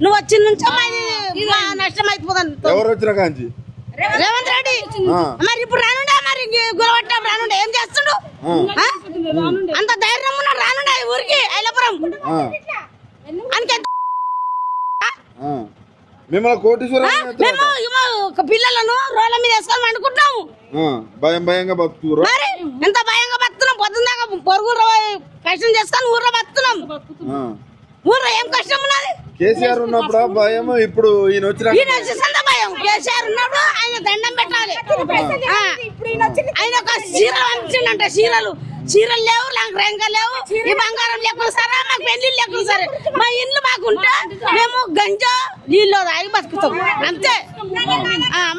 నువ్వు వచ్చిన నుంచి నష్టం అయిపోతుంది. ఎవరు వచ్చిన కాంచి రేవంత్ రెడ్డి మరి ఇప్పుడు రానుండే మరి గొలవట్టం రానుండే ఏం చేస్తుండు? అంత ధైర్యం ఉన్నాడు రానుండే ఊరికి ఐలపురం మిమ్మల్ని కోటీశ్వరం పిల్లలను రోడ్ల మీద వేసుకొని వండుకుంటున్నాము. భయం భయంగా బతుకుతురు. మరి ఎంత భయంగా బతున్నాం పొద్దున్నాక పొరుగురు కష్టం చేసుకొని ఊర్లో బతున్నాం. ఊర్లో ఏం కష్టం ఉన్నది? కేసీఆర్ ఉన్నప్పుడు భయం, ఇప్పుడు ఈయన వచ్చిన భయం. కేసీఆర్ ఉన్నప్పుడు ఆయన దండం పెట్టాలి. ఆయన ఒక చీరలు పంపించిండంట. చీరలు లేవు, లంకరంగా లేవు, ఈ బంగారం లేకుండా సరే మాకు పెళ్లి లేకుండా సరే మా ఇల్లు మాకుంటే మేము గంజా నీళ్ళు తాగి బతుకుతాం అంతే.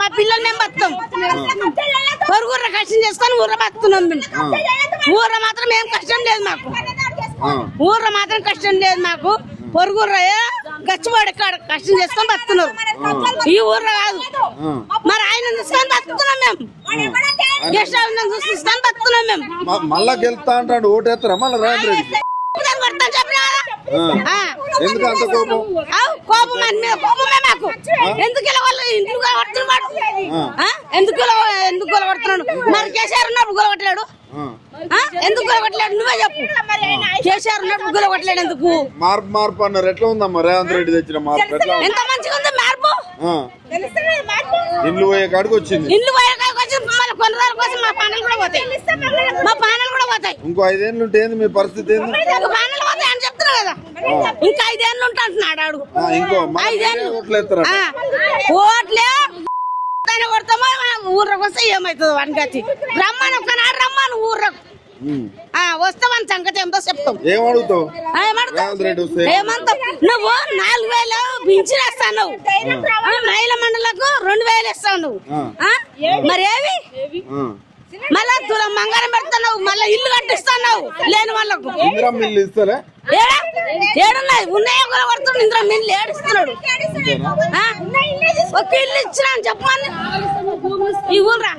మా పిల్లలు మేము బతుకుతాం. పొరుగుర్ర కష్టం చేసుకొని ఊర్ర బతుకుతున్నాం. ఊర్ర మాత్రం ఏం కష్టం లేదు మాకు. ఊర్ర మాత్రం కష్టం లేదు మాకు. పొరుగుర్ర గచ్చివాడు కష్టం చేసుకొని బతుకున్నారు. ఈ ఊర్ర కాదు. మరి ఆయన చూసుకొని బతుకుతున్నాం మేము. గెస్ట్ హౌస్ చూసుకొని బతుకుతున్నాం మేము. మళ్ళా గెలుస్తా అంటాడు, ఓటేస్తారా మళ్ళీ రేవంత్ రెడ్డి? ఎందుకు అంత కోపం? కోపం అని మీద కోపమే మాకు. ఎందుకు ఇలా వాళ్ళు ఇంట్లో కొడుతున్నాడు? ఎందుకు కొడుతున్నాడు? మరి కేసీఆర్ ఉన్నప్పుడు గొలవట్లేడు. ఎందుకు గొలవట్లేడు? నువ్వే చెప్పు. కేసీఆర్ ఉన్నప్పుడు గొలవట్లేడు ఎందుకు? మార్పు అన్నారు. ఎట్లా ఉందమ్మా రేవంత్ రెడ్డి తెచ్చిన మార్పు? ఎంత మంచిగా ఉంది మార్పు. ఇల్లు పోయే కాడికి వచ్చింది. ఇల్లు పోయే కాడికి వచ్చింది. మళ్ళీ కొన్ని రోజుల కోసం మా పానలు కూడా పోతాయి. మా పానలు కూడా పోతాయి. ఇంకో 5 ఏళ్ళు ఉంటే ఏంది మీ పరిస్థితి? ఏంది పానలు పోతాయి అని చెప్తున్నా కదా. ఇంకా 5 ఏళ్ళు ఉంటా అంటున్నాడు ఆడు. ఇంకో 5 ఏళ్ళు ఓట్లే కొడతామో ఊర్రకు వస్తే ఏమవుతుంది వానికి? రమ్మని ఒక్కనాడు రమ్మను ఊర్రకు వస్తే మన సంగతి ఏమిటో చెప్తాం. ఏమడుగుతావు? ఏమంటావు? నువ్వు 4000 పింఛన్ ఇస్తాను. మహిళా మండలకు 2000 ఇస్తావు నువ్వు. మరి ఏవి? మళ్ళా తులం మంగారం పెడతావు. మళ్ళీ ఇల్లు కట్టిస్తున్నావు లేని వాళ్ళకు. ఏడున్నాయి? ఉన్నాయో కూడా కొడుతున్నాడు. ఇంద్ర మిల్లు ఏడుస్తున్నాడు. ఒక ఇల్లు ఇచ్చినా అని చెప్పమని ఈ ఊర్రా